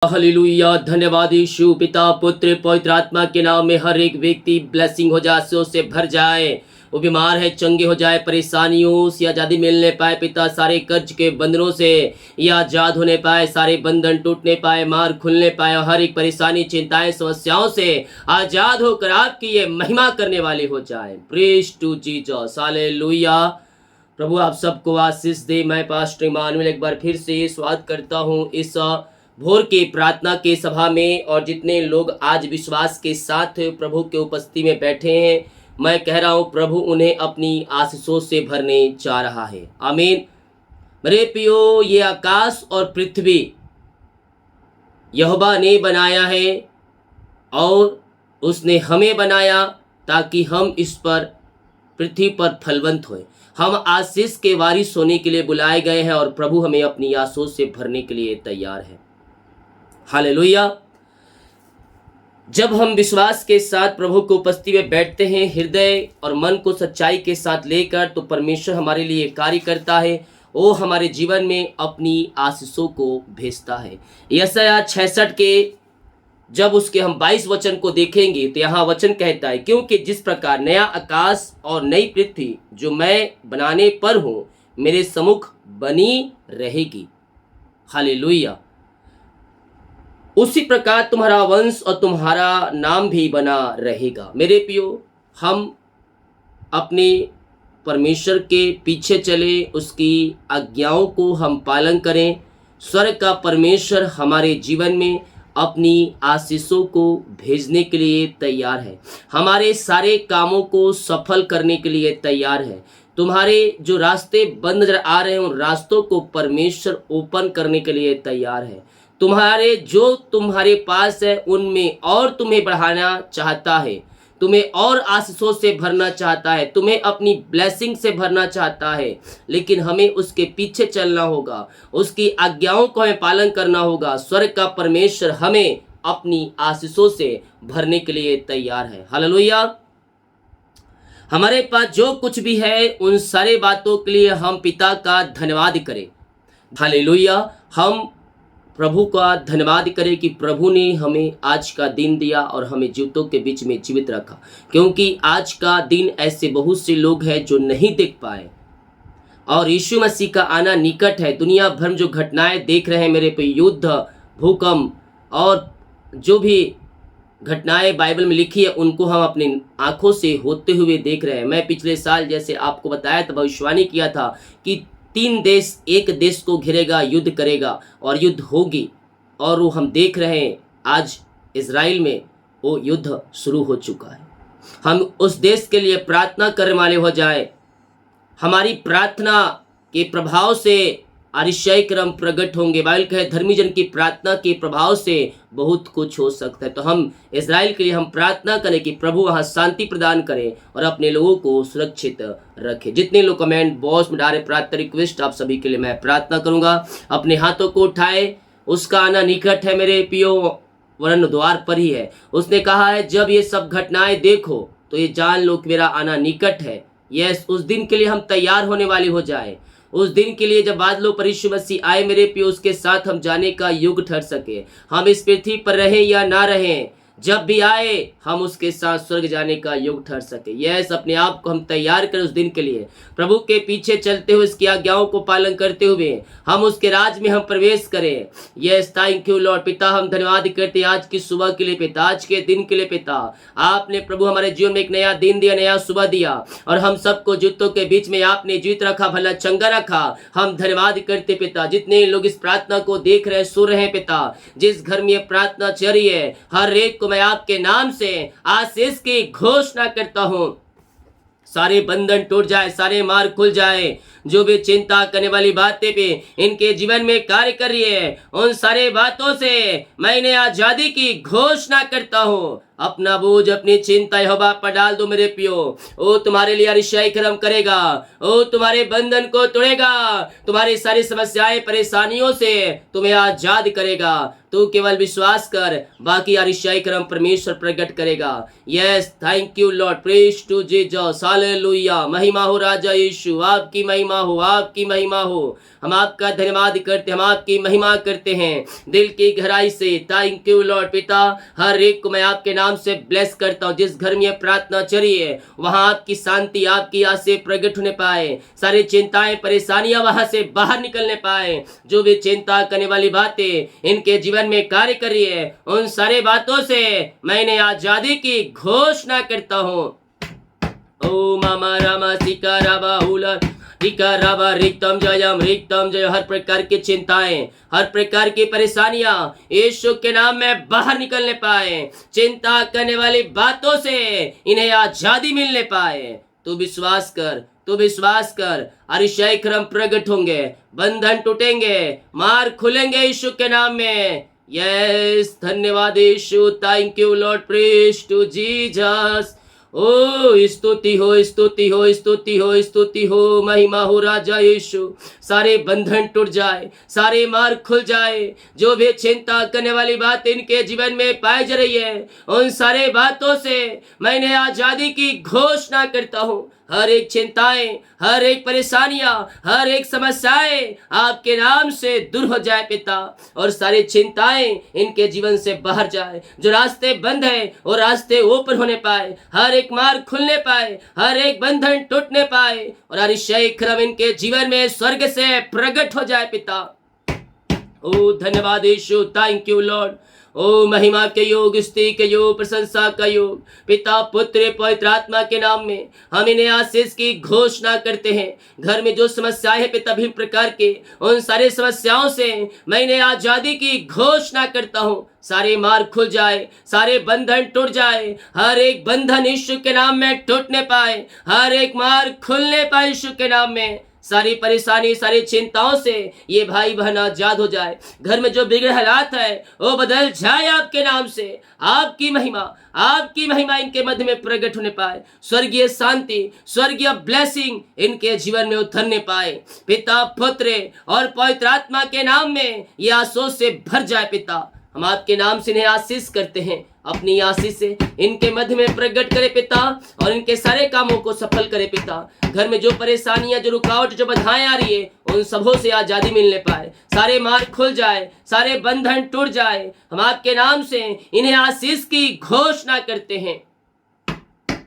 Hallelujah. धन्यवाद यीशु। पिता पुत्र पवित्र आत्मा के नाम में हर एक व्यक्ति ब्लेसिंग हो जाए, आशीषों से भर जाए। वो बीमार है चंगे हो जाए, परेशानियों से आज़ादी मिलने पाए पिता, सारे कर्ज के बंधनों से ये आज़ाद होने पाए, सारे बंधन टूटने पाए, मार खुलने पाए और हर एक परेशानी चिंताएं समस्याओं से आज़ाद होकर आपकी ये महिमा करने वाले हो जाए। Praise to Jesus. हालेलुया। प्रभु आप सबको आशीष दे। मैं पास्टर इमानुएल एक बार फिर से स्वागत करता हूँ इस भोर के प्रार्थना के सभा में। और जितने लोग आज विश्वास के साथ प्रभु के उपस्थिति में बैठे हैं, मैं कह रहा हूँ प्रभु उन्हें अपनी आशीषों से भरने जा रहा है। आमीन। मेरे प्रियो, ये आकाश और पृथ्वी यहोवा ने बनाया है और उसने हमें बनाया ताकि हम इस पर पृथ्वी पर फलवंत होए। हम आशीष के वारिस होने के लिए बुलाए गए हैं और प्रभु हमें अपनी आशीषों से भरने के लिए तैयार है। हालेलुया। जब हम विश्वास के साथ प्रभु की उपस्थिति में बैठते हैं, हृदय और मन को सच्चाई के साथ लेकर, तो परमेश्वर हमारे लिए कार्य करता है। वो हमारे जीवन में अपनी आशीषों को भेजता है। यशायाह 66 के जब उसके हम 22 वचन को देखेंगे तो यहाँ वचन कहता है, क्योंकि जिस प्रकार नया आकाश और नई पृथ्वी जो मैं बनाने पर हूँ मेरे सम्मुख बनी रहेगी। हालेलुया। उसी प्रकार तुम्हारा वंश और तुम्हारा नाम भी बना रहेगा। मेरे प्रियो, हम अपने परमेश्वर के पीछे चले, उसकी आज्ञाओं को हम पालन करें। स्वर्ग का परमेश्वर हमारे जीवन में अपनी आशीषों को भेजने के लिए तैयार है, हमारे सारे कामों को सफल करने के लिए तैयार है। तुम्हारे जो रास्ते बंद नजर आ रहे हैं उन रास्तों को परमेश्वर ओपन करने के लिए तैयार है। तुम्हारे पास है उनमें और तुम्हें बढ़ाना चाहता है, तुम्हें और आशीषों से भरना चाहता है, तुम्हें अपनी ब्लेसिंग से भरना चाहता है। लेकिन हमें उसके पीछे चलना होगा, उसकी आज्ञाओं को हमें पालन करना होगा। स्वर्ग का परमेश्वर हमें अपनी आशीषों से भरने के लिए तैयार है। हालेलुया। हमारे पास जो कुछ भी है उन सारे बातों के लिए हम पिता का धन्यवाद करें। हालेलुया। हम प्रभु का धन्यवाद करें कि प्रभु ने हमें आज का दिन दिया और हमें जीवितों के बीच में जीवित रखा, क्योंकि आज का दिन ऐसे बहुत से लोग हैं जो नहीं देख पाए और यीशु मसीह का आना निकट है। दुनिया भर में जो घटनाएं देख रहे हैं मेरे पे, युद्ध, भूकंप और जो भी घटनाएं बाइबल में लिखी है उनको हम अपनी आंखों से होते हुए देख रहे हैं। मैं पिछले साल जैसे आपको बताया था, भविष्यवाणी किया था कि 3 देश एक देश को घेरेगा, युद्ध करेगा और युद्ध होगी। और वो हम देख रहे हैं आज इजराइल में वो युद्ध शुरू हो चुका है। हम उस देश के लिए प्रार्थना करने वाले हो जाए। हमारी प्रार्थना के प्रभाव से अतिशय क्रम प्रकट होंगे। बाइबल कहे धर्मी जन की प्रार्थना के प्रभाव से बहुत कुछ हो सकता है। तो हम इजराइल के लिए हम प्रार्थना करें कि प्रभु वहाँ शांति प्रदान करे और अपने लोगों को सुरक्षित रखे। जितने लोग कमेंट बॉक्स में डाले प्रार्थना रिक्वेस्ट, आप सभी के लिए मैं प्रार्थना करूंगा। अपने हाथों को उठाए, उसका आना निकट है मेरे पियो, वरन द्वार पर ही है। उसने कहा है जब ये सब घटनाएं देखो तो ये जान लो कि मेरा आना निकट है। यस, उस दिन के लिए हम तैयार होने वाले हो जाए। उस दिन के लिए जब बादलों पर यीशु मसीह आए मेरे पियो, उसके साथ हम जाने का युग ठहर सके। हम इस पृथ्वी पर रहें या ना रहें, जब भी आए हम उसके साथ स्वर्ग जाने का युग ठहर सके। यस, अपने आप को हम तैयार करें उस दिन के लिए। प्रभु के पीछे चलते हुए, उसकी आज्ञाओं को पालन करते हुए हम उसके राज में हम प्रवेश करें। Yes, thank you Lord. पिता, हम धन्यवाद करते हैं आज की सुबह के लिए पिता, आज के दिन के लिए पिता। आपने प्रभु हमारे जीवन में एक नया दिन दिया, नया सुबह दिया और हम सबको जूतों के बीच में आपने जीत रखा, भला चंगा रखा। हम धन्यवाद करते पिता। जितने लोग इस प्रार्थना को देख रहे हैं, सुन रहे हैं पिता, जिस घर में ये प्रार्थना चल रही है, हर एक को मैं आपके नाम से आशीष की घोषणा करता हूं। सारे बंधन टूट जाए, सारे मार खुल जाए। जो भी चिंता करने वाली बातें पे इनके जीवन में कार्य कर रही है, उन सारे बातों से मैंने आजादी की घोषणा करता हूं। अपना बोझ, अपनी चिंता यहोवा पर डाल दो मेरे पियो। वो तुम्हारे लिए अतिशय कर्म करेगा, वो तुम्हारे बंधन को तोड़ेगा, तुम्हारी सारी समस्याएं परेशानियों से तुम्हें आजाद करेगा। तू केवल विश्वास कर, बाकी अतिशय कर्म परमेश्वर प्रकट करेगा। Yes, thank you Lord. Praise to Jesus. Hallelujah. महिमा हो राजा यीशु, आपकी महिमा हो, आपकी महिमा हो। हम आपका धन्यवाद करते, हम आपकी महिमा करते हैं दिल की गहराई से। थैंक यू लॉर्ड पिता। हर एक को मैं आपके नाम से ब्लेस करता हूँ। जिस घर में यह प्रार्थना चली है वहां आपकी शांति, आपकी आशीष प्रकट होने पाए। सारी चिंताएं, परेशानियां वहां से बाहर निकलने पाए। जो भी चिंता करने वाली बातें इनके जीवन में कार्य कर रही है, उन सारे बातों से मैंने आजादी की घोषणा करता हूँ। ओ मामा रामा सिका राबा उलर टिका राबा रिक्तम जयम रिक्तम जय। हर प्रकार की चिंताएं, हर प्रकार की परेशानियां यीशु के नाम में बाहर निकलने पाए। चिंता करने वाली बातों से इन्हें आजादी मिलने पाए। तू विश्वास कर, तू विश्वास कर। अरिशय क्रम प्रकट होंगे, बंधन टूटेंगे, मार खुलेंगे यीशु के नाम में। यस, धन्यवाद Yeshu. Thank you Lord, praise to Jesus. ओ स्तुति हो, स्तुति हो, स्तुति हो, स्तुति हो, महिमा हो राजा यीशु। सारे बंधन टूट जाए, सारे मार खुल जाए। जो भी चिंता करने वाली बात इनके जीवन में पाई जा रही है, उन सारे बातों से मैंने आजादी की घोषणा करता हूँ। हर एक चिंताएं, हर एक परेशानियां, हर एक समस्याएं आपके नाम से दूर हो जाए पिता, और सारी चिंताएं इनके जीवन से बाहर जाए। जो रास्ते बंद है वो रास्ते ओपन होने पाए, हर एक मार्ग खुलने पाए, हर एक बंधन टूटने पाए, और अतिशय क्रम इनके जीवन में स्वर्ग से प्रकट हो जाए पिता। ओ धन्यवाद यीशु। Thank you Lord. ओ महिमा के योग, स्तुति के योग, प्रशंसा का योग, पिता पुत्र पवित्र आत्मा के नाम में हम इन्हें आशीष की घोषणा करते हैं। घर में जो समस्याएं हैं पिता विभिन्न प्रकार के, उन सारे समस्याओं से मैं इन्हें आजादी की घोषणा करता हूँ। सारे मार्ग खुल जाए, सारे बंधन टूट जाए, हर एक बंधन यीशु के नाम में टूटने पाए, हर एक मार्ग खुलने पाए यीशु के नाम में। सारी परेशानी, सारी चिंताओं से ये भाई बहन आजाद हो जाए। घर में जो बिगड़े हालात है वो बदल जाए आपके नाम से। आपकी महिमा, आपकी महिमा इनके मध्य में प्रकट होने पाए। स्वर्गीय शांति, स्वर्गीय ब्लेसिंग इनके जीवन में उतरने पाए। पिता पुत्र और पवित्र आत्मा के नाम में ये आशीष से भर जाए पिता। हम आपके नाम से इन्हें आशीष करते हैं। अपनी आशीष से इनके मध्य में प्रकट करे पिता, और इनके सारे कामों को सफल करे पिता। घर में जो परेशानियां, जो रुकावट, जो बाधाएं आ रही है, उन सबों से आजादी मिलने पाए। सारे मार्ग खुल जाए, सारे बंधन टूट जाए। हम आपके नाम से इन्हें आशीष की घोषणा करते हैं।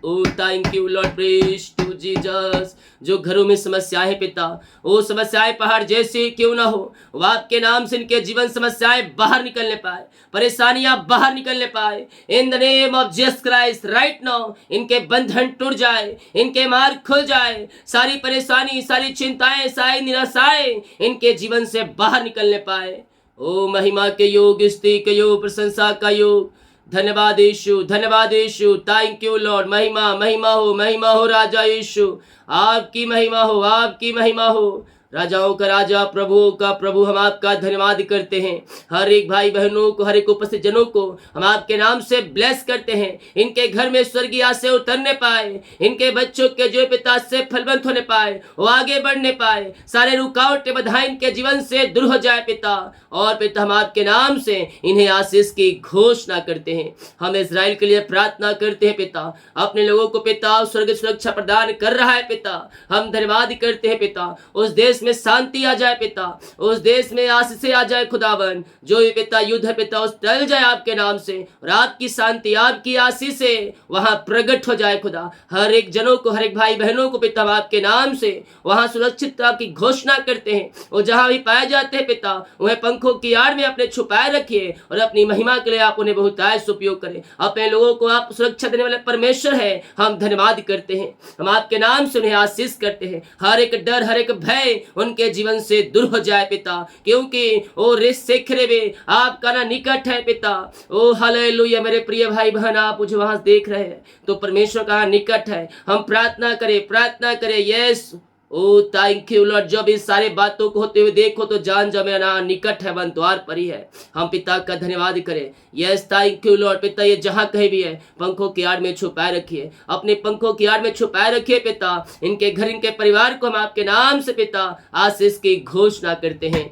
ओ thank you Lord, praise to Jesus. जो घरों में समस्याएं हैं पिता, वो समस्याएं पहाड़ जैसे क्यों ना हो, वो आपके नाम से इनके जीवन समस्याएं बाहर निकलने पाए, परेशानियां बाहर निकलने पाए। In the name of Jesus Christ right now इनके बंधन टूट जाए, इनके मार्ग खुल जाए। सारी परेशानी, सारी चिंताएं, सारी निराशाएं इनके जीवन से बाहर निकलने पाए। ओ महिमा के योग, स्तुति के योग, प्रशंसा का योग। धन्यवाद यीशु, धन्यवाद यीशु। Thank you Lord. महिमा, महिमा हो, महिमा हो राजा यीशु। आपकी महिमा हो, आपकी महिमा हो। राजाओं का राजा, प्रभुओं का प्रभु, हम आपका धन्यवाद करते हैं। हर एक भाई बहनों को, हर एक उपस्थित जनों को हम आपके नाम से ब्लेस करते हैं। इनके घर में स्वर्गीय आशीष उतरने पाए, इनके बच्चों के जो पिता से फलवंत होने पाए, वो आगे बढ़ने पाए। सारे रुकावटें, बाधाएं इनके जीवन से दूर हो जाए पिता। और पिता हम आपके नाम से इन्हें आशीष की घोषणा करते हैं। हम इजराइल के लिए प्रार्थना करते हैं पिता। अपने लोगों को पिता स्वर्ग सुरक्षा प्रदान कर रहा है पिता। हम धन्यवाद करते हैं पिता। उस देश में शांति आ जाए पिता, उस देश में आशीष आ जाए खुदावन। जो भी पिता युद्ध है पिता, उस टल जाए आपके नाम से, और आपकी शांति, आपकी आशीष से वहां प्रकट हो जाए खुदा। हर एक जनों को, हर एक भाई बहनों को पिता आपके नाम से वहां सुरक्षित की घोषणा करते हैं। वो जहां भी पाए जाते हैं पिता, उन्हें पंखों की आड़ में अपने छुपाए रखिए, और अपनी महिमा के लिए आप उन्हें बहुतायत उपयोग करें। अपने लोगों को आप सुरक्षा देने वाले परमेश्वर है। हम धन्यवाद करते हैं। हम आपके नाम से उन्हें आशीष करते हैं। हर एक डर, हर एक भय उनके जीवन से दूर हो जाए पिता, क्योंकि ओ रिसेखरेवे आपका ना निकट है पिता। ओ हालेलुया। मेरे प्रिय भाई बहन, आप मुझे वहां देख रहे हैं तो परमेश्वर का निकट है। हम प्रार्थना करें, प्रार्थना करें। Yes, oh thank you Lord. जब इस सारे बातों को होते हुए देखो तो जान जमेना निकट है, वन द्वार पर ही है। हम पिता का धन्यवाद करें। Yes thank you Lord. पिता ये जहां कहीं भी है, पंखों की आड़ में छुपाए रखिए, अपने पंखों की आड़ में छुपाए रखिए पिता। इनके घर, इनके परिवार को हम आपके नाम से पिता आशीष की घोषणा करते हैं।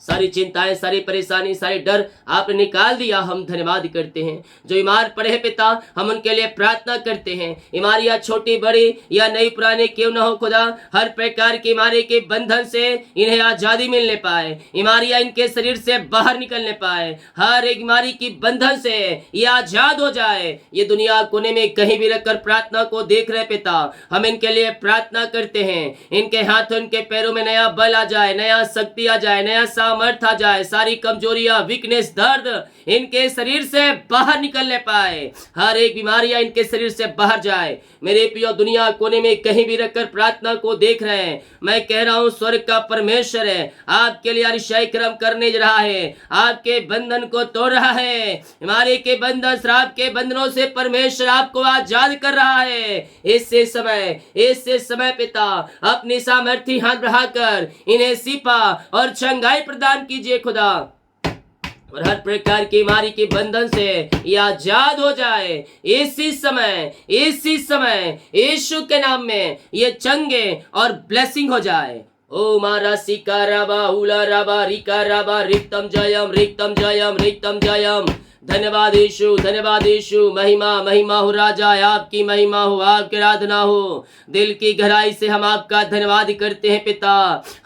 सारी चिंताएं, सारी परेशानी, सारे डर आपने निकाल दिया। हम धन्यवाद करते हैं। जो बीमार पड़े हैं पिता, हम उनके लिए प्रार्थना करते हैं। बीमारियां छोटी बड़ी या नई पुरानी क्यों ना हो खुदा, हर प्रकार की बीमारी के बंधन से इन्हें आजादी मिलने पाए, बीमारियां इनके शरीर से बाहर निकलने पाए, हर एक बीमारी की बंधन से ये आजाद हो जाए। ये दुनिया कोने में कहीं भी रखकर प्रार्थना को देख रहे पिता, हम इनके लिए प्रार्थना करते हैं। इनके हाथों, इनके पैरों में नया बल आ जाए, नया शक्ति आ जाए, नया सामर्थ आ जाए। सारी कमजोरियां, वीकनेस, दर्द इनके शरीर से बाहर निकलने पाए, हर एक बीमारियां इनके शरीर से बाहर जाए। मेरे प्रियो, दुनिया कोने में कहीं भी रखकर प्रार्थना को देख रहे हैं, मैं कह रहा हूं स्वर्ग का परमेश्वर है, आपके लिए अतिशय कर्म करने जा रहा है, आपके बंधन को तोड़ रहा है। बीमारी के बंधन, श्राप के बंधनों से परमेश्वर आपको आजाद कर रहा है। इससे समय पिता अपनी सामर्थ्य हाथ बढ़ाकर इन्हें शिफा और चंगाई प्रदान कीजिए खुदा, और हर प्रकार की बीमारी के बंधन से ये आजाद हो जाए। इसी समय यीशु के नाम में ये चंगे और ब्लेसिंग हो जाए। ओ मारा सिका राबा उला राबा रिका राबा रिक्तम जयम। धन्यवाद यीशु, धन्यवाद यीशु। महिमा हो राजा, आपकी महिमा हो, आपकी आराधना हो। दिल की गहराई से हम आपका धन्यवाद करते हैं पिता।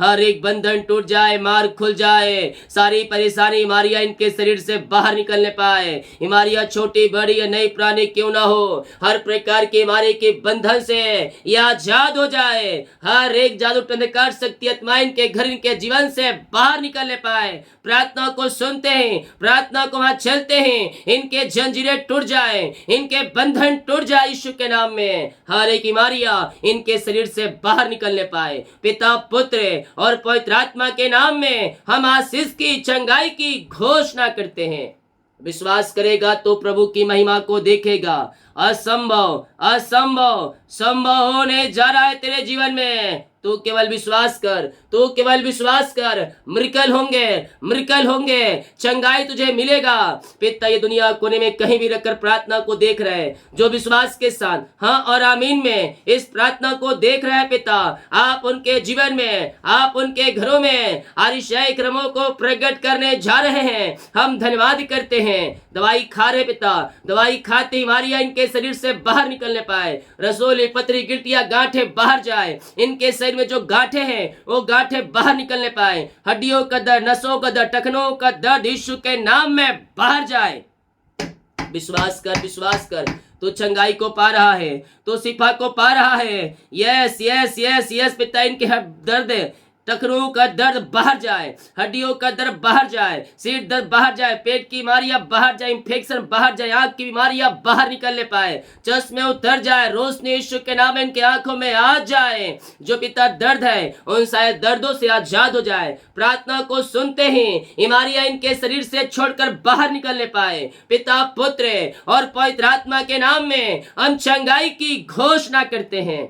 हर एक बंधन टूट जाए, मार्ग खुल जाए, सारी परेशानी, बीमारियां इनके शरीर से बाहर निकलने पाए। बीमारियां छोटी बड़ी या नई पुरानी क्यों ना हो, हर प्रकार की बीमारी के बंधन से ये आजाद हो जाए। हर एक जादू, अंधकार, शक्ति, आत्मा इनके घर, इनके जीवन से बाहर निकलने पाए। प्रार्थना को सुनते हैं, प्रार्थना को वहां चलते हैं, इनके जंजीरें टूट जाए, इनके बंधन टूट जाए यीशु के नाम में। हर एक बीमारियां इनके शरीर से बाहर निकलने पाए। पिता, पुत्र और पवित्र आत्मा के नाम में हम आशीष की, चंगाई की घोषणा करते हैं। विश्वास करेगा तो प्रभु की महिमा को देखेगा। असंभव संभव होने जा रहा है तेरे जीवन में। तू केवल विश्वास कर, मिरेकल होंगे, चंगाई तुझे मिलेगा। पिता, ये दुनिया कोने में कहीं भी रखकर प्रार्थना को देख रहे हैं, जो विश्वास के साथ हाँ और आमीन में इस प्रार्थना को देख रहे हैं पिता, आप उनके जीवन में, आप उनके घरों में आरिशाई क्रमों को प्रकट करने जा रहे हैं। हम धन्यवाद करते हैं। दवाई खा रहे पिता, दवाई खाते बीमारियां इनके शरीर से बाहर निकलने पाए। रसोली, पथरी, गिल्टियां, गांठें बाहर जाए। इनके शरीर में जो गांठें हैं वो गांठें बाहर निकलने पाए। हड्डियों का दर्द, नसों का दर्द, टखनों का दर्द यीशु के नाम में बाहर जाए। विश्वास कर, तो चंगाई को पा रहा है, तो शिफा को पा रहा है। यस पिता, इनके दर्द, टखनों का दर्द बाहर जाए, हड्डियों का दर्द बाहर जाए, सिर दर्द बाहर जाए, पेट की बीमारियां बाहर जाए, इंफेक्शन बाहर जाए, आंख की बीमारियां बाहर निकलने पाए, चश्मे उतर जाए, रोशनी यीशु के नाम में इनके आंखों में आ जाए। जो पिता दर्द है उन सारे दर्दों से आजाद हो जाए। प्रार्थना को सुनते ही बीमारियां इनके शरीर से छोड़कर बाहर निकलने पाए। पिता, पुत्र और पवित्र आत्मा के नाम में हम चंगाई की घोषणा करते हैं।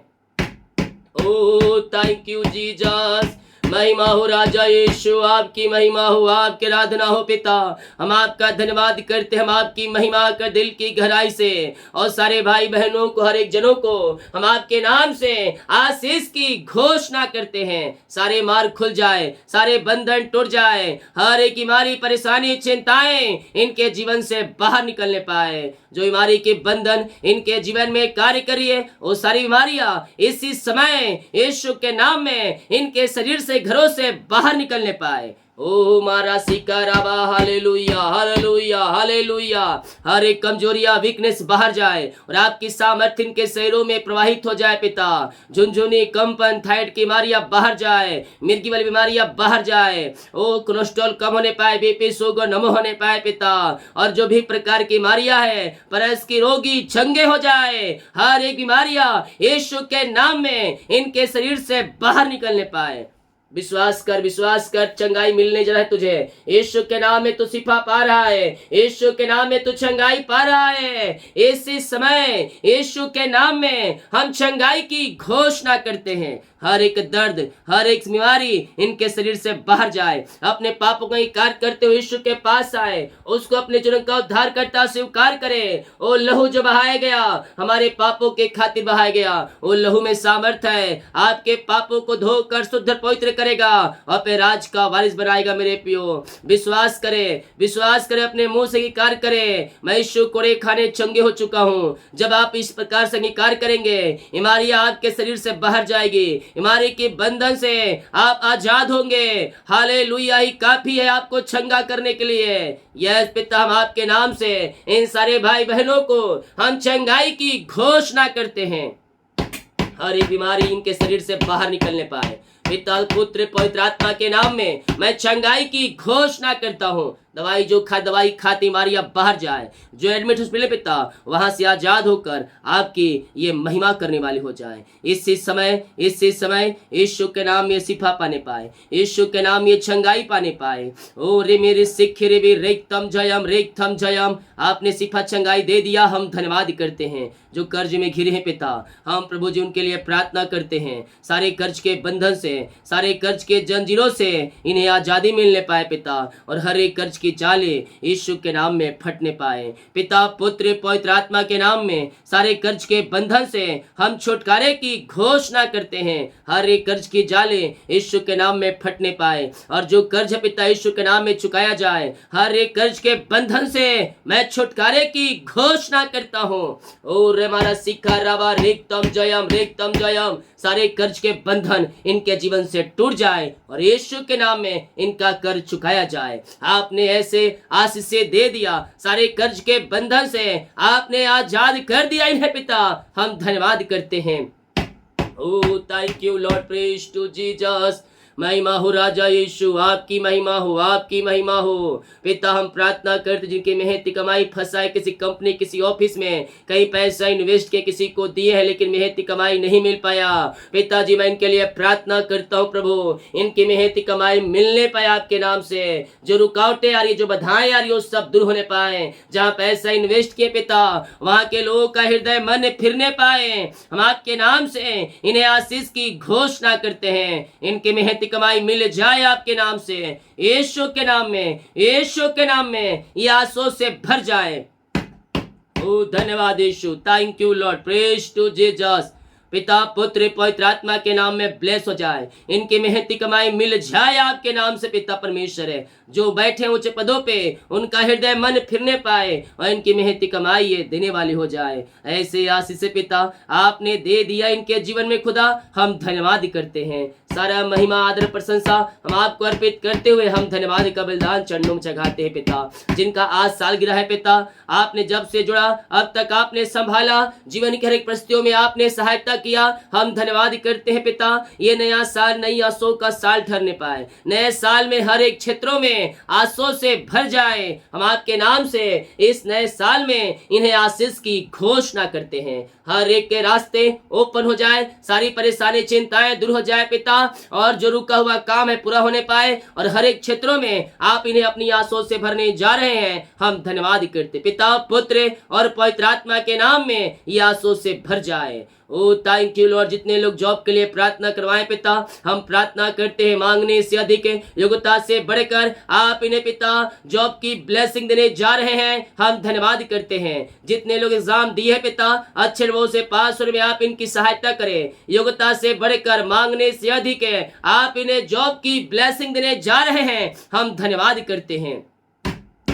ओ थैंक यू जीसस। महिमा हो राजा यीशु, आपकी महिमा हो, आपकी आराधना हो पिता। हम आपका धन्यवाद करते हैं, हम आपकी महिमा कर दिल की गहराई से, और सारे भाई बहनों को, हर एक जनों को हम आपके नाम से आशीष की घोषणा करते हैं। सारे मार्ग खुल जाए, सारे बंधन टूट जाए, हर एक बीमारी, परेशानी, चिंताएं इनके जीवन से बाहर निकलने पाए। जो बीमारी के बंधन इनके जीवन में कार्य करिए, वो सारी बीमारियां इसी समय यीशु के नाम में इनके शरीर से, घरों से बाहर निकलने पाए। ओ मारा सिकाराबा, हालेलुया हालेलुया हालेलुया। हर एक कमजोरियां, वीकनेस बाहर जाए और आपकी सामर्थ्य इनके शरीरों में प्रवाहित हो जाए पिता। झुनझुनी, कंपन, थायराइड की बीमारियां बाहर जाए, मिर्गी वाली बीमारियां बाहर जाए। ओ कोलेस्ट्रॉल कम होने पाए, बीपी, शुगर नम होने पाए पिता, और जो भी प्रकार की बीमारियां है, परस की रोगी चंगे हो जाए। हर एक बीमारियां यीशु के नाम में इनके शरीर से बाहर निकलने पाए। विश्वास कर, चंगाई मिलने जा रहा है तुझे। यीशु के नाम में तू शिफा पा रहा है, यीशु के नाम में तू चंगाई पा रहा है। इसी समय यीशु के नाम में हम चंगाई की घोषणा करते हैं। हर एक दर्द, हर एक बीमारी इनके शरीर से बाहर जाए। अपने पापों का इनकार करते हुए यीशु के पास आए, उसको अपने जीवन का उद्धार करता स्वीकार करे। ओ लहू जो बहाया गया, हमारे पापों के खातिर बहाया गया, वो लहू में सामर्थ है आपके पापों को धोकर शुद्ध पवित्र करेगा और अपने राज का वारिस बनाएगा। मेरे पियो विश्वास करे अपने मुंह से अंगीकार करे, मैं यीशु कोड़े खाने चंगे हो चुका हूँ। जब आप इस प्रकार से अंगीकार करेंगे, बीमारी आपके शरीर से बाहर जाएगी, बीमारी के बंधन से आप आजाद होंगे। हालेलुया ही काफी है आपको चंगा करने के लिए। यस पिता, हम आपके नाम से इन सारे भाई बहनों को हम चंगाई की घोषणा करते हैं। हर एक बीमारी इनके शरीर से बाहर निकलने पाए। पिता पुत्र पवित्र आत्मा के नाम में मैं चंगाई की घोषणा करता हूँ। दवाई खाती बीमारियां बाहर जाए, जो एडमिट हॉस्पिटल पिता वहां से आजाद होकर आपकी ये महिमा करने वाली हो जाए। इसी समय यीशु के नाम में शिफा पाने पाए, यीशु के नाम में चंगाई पाने पाए। ओ रे मेरे सिख रे भी रेखतम जयम, आपने शिफा चंगाई दे दिया। हम धन्यवाद करते हैं। जो कर्ज में घिरे हैं पिता, हम प्रभु जी उनके लिए प्रार्थना करते हैं। सारे कर्ज के बंधन से, सारे कर्ज के जंजीरों से इन्हें आजादी मिलने पाए पिता, और हर एक कर्ज की जाले यीशु के नाम में फटने पाए। पिता पुत्र पवित्र आत्मा के नाम में सारे कर्ज के बंधन से हम छुटकारे की घोषणा करते हैं। हर एक कर्ज की जाले यीशु के नाम में फटने पाए, और जो कर्ज पिता यीशु के नाम में चुकाया जाए, हर एक कर्ज के बंधन से मैं छुटकारे की घोषणा करता हूँ। और हमारा सिखा रवा रेखतम जयम, सारे कर्ज के बंधन इनके जीवन से टूट जाए और यीशु के नाम में इनका कर्ज चुकाया जाए। आपने ऐसे आशीष से दे दिया, सारे कर्ज के बंधन से आपने आजाद कर दिया इन्हें पिता, हम धन्यवाद करते हैं। ओ thank you Lord, praise to Jesus. महिमा हो राजा यीशु, आपकी महिमा हो, आपकी महिमा हो। पिता हम प्रार्थना करते जिनकी मेहनती कमाई फंसाए किसी कंपनी किसी ऑफिस में, कई पैसा इन्वेस्ट के किसी को दिए हैं लेकिन मेहनती कमाई नहीं मिल पाया। पिताजी मैं इनके लिए प्रार्थना करता हूँ प्रभु, इनकी मेहनती कमाई मिलने पाए आपके नाम से। जो रुकावटें आ रही, जो बाधाएं आ रही, वो सब दूर होने पाए। जहाँ पैसा इन्वेस्ट किए पिता, वहाँ के लोगों का हृदय मन फिरने पाए। हम आपके नाम से इन्हें आशीष की घोषणा करते हैं। इनके मेहनती कमाई मिल जाए आपके नाम से, यीशु के नाम में, यीशु के नाम में ये आंसू से भर जाए। ओ धन्यवाद Yeshu, thank you Lord, praise to Jesus. पिता पुत्र पवित्र आत्मा के नाम में ब्लेस हो जाए, इनकी मेहनती कमाई मिल जाए आपके नाम से पिता परमेश्वर है। जो बैठे ऊंचे पदों पे उनका हृदय मन फिरने पाए और इनकी मेहनती कमाई ये देने वाली हो जाए। ऐसे आशीष से पिता आपने दे दिया इनके जीवन में खुदा, हम धन्यवाद करते हैं। सारा महिमा आदर प्रशंसा हम आपको अर्पित करते हुए हम धन्यवाद का बलिदान चरणों में चढ़ाते हैं पिता। जिनका आज साल गिरा है पिता, आपने जब से जुड़ा अब तक आपने संभाला, जीवन की हर एक परिस्थितियों में आपने सहायता किया, हम धन्यवाद करते हैं पिता। ये नया साल नई आशों का साल ठहरने पाए, नए साल में हर एक क्षेत्रों में आशों से भर जाए। हम आपके नाम से इस नए साल में इन्हें आशीष की घोषणा करते हैं। हर एक के रास्ते ओपन हो जाए, सारी परेशानी चिंताएं दूर हो जाए पिता, और जो रुका हुआ काम है पूरा होने पाए, और हर एक क्षेत्रों में आप इन्हें अपनी आशों से भरने जा रहे हैं। हम धन्यवाद करते पिता पुत्र और पवित्र आत्मा के नाम में ये आशों से भर जाए। ओ थैंक यू लॉर्ड। जितने लोग जॉब के लिए प्रार्थना करवाएं पिता, हम प्रार्थना करते हैं मांगने से अधिक योग्यता से बढ़कर आप इन्हें पिता जॉब की ब्लेसिंग देने जा रहे हैं। हम धन्यवाद करते हैं। जितने लोग एग्जाम दिए पिता, अच्छे नंबरों से पास होने में आप इनकी सहायता करें। योग्यता से बढ़कर मांगने से अधिक आप इन्हें जॉब की ब्लेसिंग देने जा रहे हैं। हम धन्यवाद करते हैं।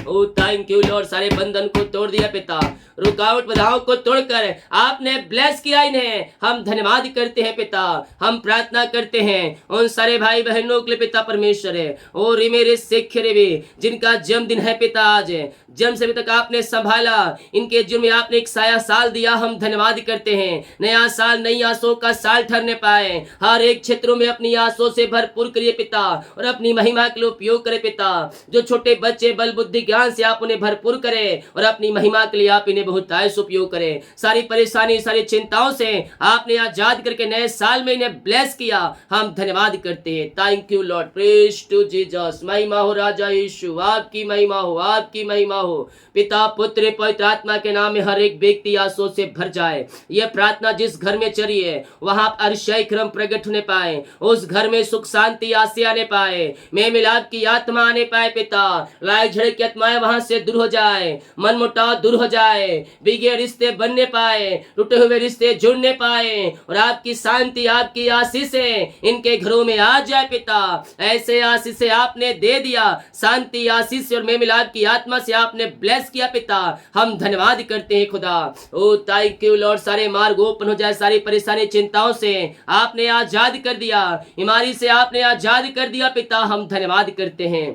ओ थैंक यू लॉर्ड। सारे बंधन को तोड़ दिया पिता, रुकावट बाधाओं को तोड़कर आपने ब्लेस किया इन्हें। हम धन्यवाद करते हैं पिता। हम प्रार्थना करते हैं उन सारे भाई बहनों के लिए पिता परमेश्वर है। और मेरे सिख रे भी जिनका जन्मदिन है पिता, आज जन्म से अभी तक आपने संभाला, इनके जीवन में आपने एक साया साल दिया। हम धन्यवाद करते हैं। नया साल नई आशों का साल ठहरने पाए, हर एक क्षेत्रों में अपनी आशों से भरपूर करिए पिता, और अपनी महिमा के लिए उपयोग करे पिता। जो छोटे बच्चे बल बुद्धि ज्ञान से आप उन्हें भरपूर करें, और अपनी महिमा के लिए आप इन्हें बहुत आयस उपयोग करें। सारी परेशानी सारी चिंताओं से आपने आजाद करके नए साल में इन्हें ब्लेस किया। हम धन्यवाद करते हैं। Thank you Lord, praise to Jesus. महिमा हो राजा यीशु, आपकी महिमा हो, आपकी महिमा हो। पिता पुत्र पवित्र आत्मा के नाम में हर एक व्यक्ति आशों से भर जाए। यह प्रार्थना जिस घर में चली है वहां अरिशय क्रम प्रकट होने पाए, उस घर में सुख शांति आशा आने पाए, में मिलाप की आत्मा आने पाए पिता। लड़ाई झगड़े की आत्माएं वहां से दूर हो जाए, मन मुटाव दूर हो जाए, बिगड़े रिश्ते बनने पाए, टूटे हुए रिश्ते जुड़ने पाए और आपकी शांति, आपकी आशीषें इनके घरों में आ जाए पिता। ऐसे आशीषें आपने दे दिया, शांति, आशीष और मेल मिलाप की आत्मा से आपने ब्लेस किया पिता। हम धन्यवाद करते हैं खुदा। ओ थैंक यू लॉर्ड। सारे मार्ग ओपन हो जाए, सारी परेशानी चिंताओं से आपने आजाद कर दिया, बीमारी से आपने आजाद कर दिया पिता। हम धन्यवाद करते हैं।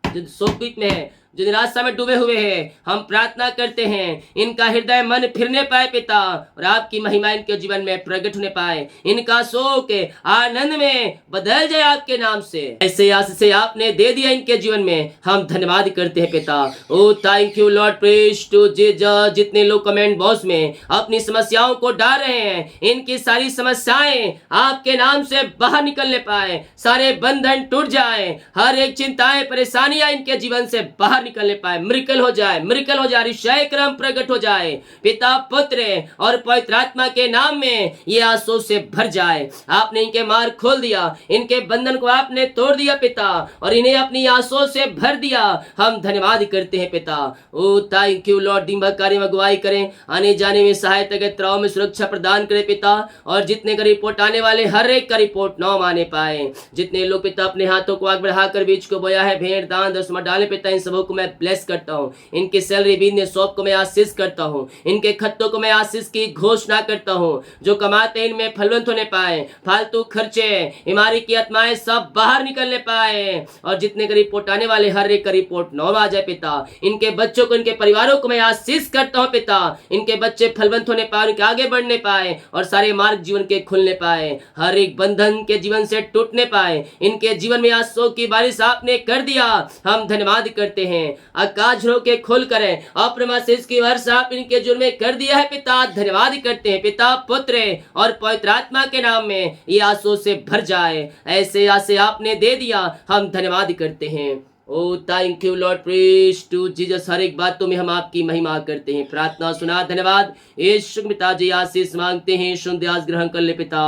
जो शोकित में है, जो निराशा में डूबे हुए हैं, हम प्रार्थना करते हैं इनका हृदय मन फिरने पाए पिता और आपकी महिमा इनके जीवन में प्रकट होने पाए, इनका शोक आनंद में बदल जाए आपके नाम से। ऐसे आशीष से आपने दे दिया इनके जीवन में, हम धन्यवाद करते हैं पिता। ओ thank you Lord. Praise to Jesus. जितने लोग कमेंट बॉक्स में अपनी समस्याओं को डाल रहे हैं, इनकी सारी समस्याएं आपके नाम से बाहर निकलने पाए, सारे बंधन टूट जाए, हर एक चिंताएं परेशानियां इनके जीवन से बाहर निकलने पाए, मिरेकल हो जाए, मिरेकल हो जाए, ईसाई क्रम प्रकट हो जाए पिता, पुत्र और पवित्र आत्मा के नाम में ये आंसू से भर जाए। आपने इनके मार्ग खोल दिया, इनके बंधन को आपने तोड़ दिया पिता और इन्हें अपनी आंसू से भर दिया। हम धन्यवाद करते हैं पिता। ओ थैंक यू लॉर्ड। दिन भर कार्य में अगुवाई करें, आने जाने में सहायता के त्राव में सुरक्षा प्रदान करें पिता और जितने का रिपोर्ट आने वाले हर एक का रिपोर्ट नौ आने पाए। जितने लोग पिता अपने हाथों को आग बढ़ाकर बीज को बोया है, भेंट दान दसवां डाले पिता, इन सबों को मैं ब्लेस करता हूँ। इनके सैलरी बिजनेस शॉप को मैं आशीष करता हूँ, इनके खत्तों को मैं आशीष की घोषणा करता हूँ। जो कमाते हैं इनमें फलवंत होने पाए, फालतू खर्चे, बीमारी की आत्माएं सब बाहर निकलने पाए और जितने का रिपोर्ट आने वाले हर एक का रिपोर्ट नौ आ जाए पिता। इनके बच्चों को, इनके परिवारों को मैं आशीष करता हूँ पिता। इनके बच्चे फलवंत होने पाए, उनके आगे बढ़ने पाए और सारे मार्ग जीवन के खुलने पाए, हर एक बंधन के जीवन से टूटने पाए। इनके जीवन में आंसू की बारिश आपने कर दिया। हम धन्यवाद करते हैं। आकाश के खोल करें, अप्रमाशीष की वर्षा आप इनके जुर्म में कर दिया है पिता। धन्यवाद करते हैं पिता, पुत्र और पवित्र आत्मा के नाम में ये आंसू से भर जाए। ऐसे आसे आपने दे दिया, हम धन्यवाद करते हैं। ओ thank you Lord. Praise to Jesus. हर एक बातों में हम आपकी महिमा करते हैं। प्रार्थना सुना, धन्यवाद। यीशु पिता जी आशीष मांगते हैं, शुद्ध आस ग्रहण कर ले पिता,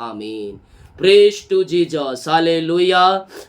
आमीन। Praise to Jesus, hallelujah.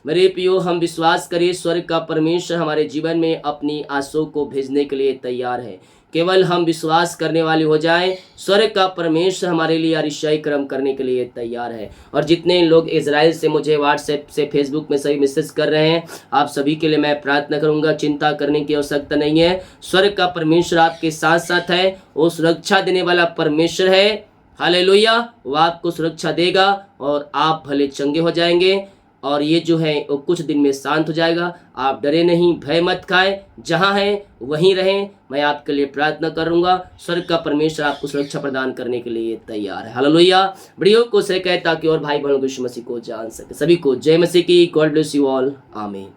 मेरे प्रियो, हम विश्वास करें स्वर्ग का परमेश्वर हमारे जीवन में अपनी आंसू को भेजने के लिए तैयार है। केवल हम विश्वास करने वाले हो जाएं, स्वर्ग का परमेश्वर हमारे लिए अरिशाई कर्म करने के लिए तैयार है। और जितने लोग इजराइल से मुझे व्हाट्सएप से, फेसबुक में सभी मैसेज कर रहे हैं, आप सभी के लिए मैं प्रार्थना करूंगा। चिंता करने की आवश्यकता नहीं है, स्वर्ग का परमेश्वर आपके साथ साथ है। वो सुरक्षा देने वाला परमेश्वर है, हालेलुया। वो आपको सुरक्षा देगा और आप भले चंगे हो जाएंगे और ये जो है वो कुछ दिन में शांत हो जाएगा। आप डरे नहीं, भय मत खाएं, जहाँ हैं वहीं रहें। मैं आपके लिए प्रार्थना करूंगा। स्वर्ग का परमेश्वर आपको सुरक्षा प्रदान करने के लिए तैयार है, हालेलुया। वीडियो को शेयर करें ताकि और भाई बहनों को यीशु मसीह को जान सके। सभी को जय मसीह की। गॉड ब्लेस यू ऑल, आमीन।